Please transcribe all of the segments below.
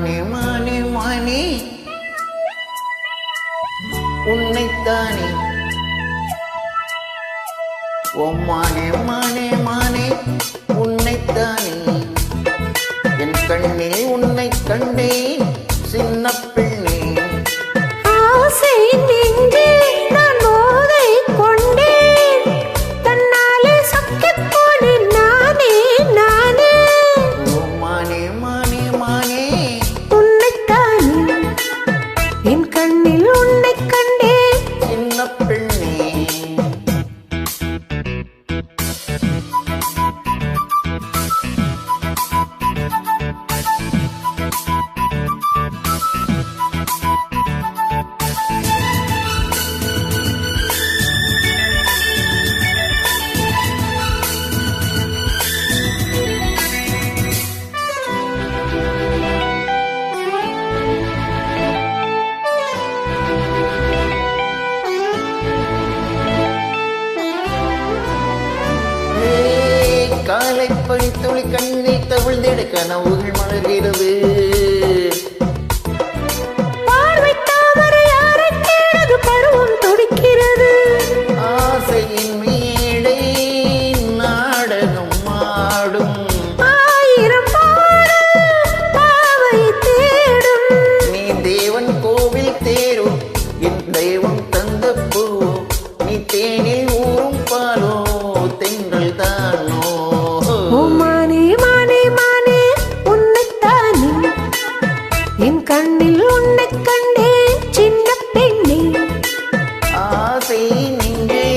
மானே மானே மானே உன்னைத்தானே. ஓ மானே மானே மானே உன்னைத்தானே. என் கண்ணில் உன்னை கண்டேன் சின்ன பெண்ணே. ஆசை நெஞ்சே நான் போதை கொண்டேன், தன்னாலே சொக்கிப் போனேன் நானே நானே. ஓ மானே மானே மானே உன்னைத்தானே, என் கண்ணில் உன்னை கண்டேன் சின்ன பெண்ணே. காலை பனித்துளி கண்ணில் தவிழ்ந்திட கனவுகள் மலர்கிறது. பார்வை தாமரை யாரைத் தேடுது, பருவம் துடிக்கிறது. ஆசையின் மேடை நாடகம் ஆடும். ஆயிரம் பாடல் பாவை தேடும். நீ தேவன் கோவில் தேரும் என் தெய்வம் தந்த பூவோ. நீ தேனில் ஊறும் பாலோ தென்றல் தானோ. ஓ மானே மானே மானே உன்னைத்தானே, என் கண்ணில் உன்னை கண்டேன் சின்ன பெண்ணே. ஆசை நெஞ்சே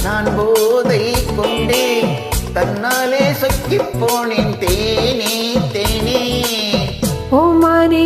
நான் போதை கொண்டேன், தன்னாலே சொக்கிப் போனேன் தேனே தேனே. ஓ மானே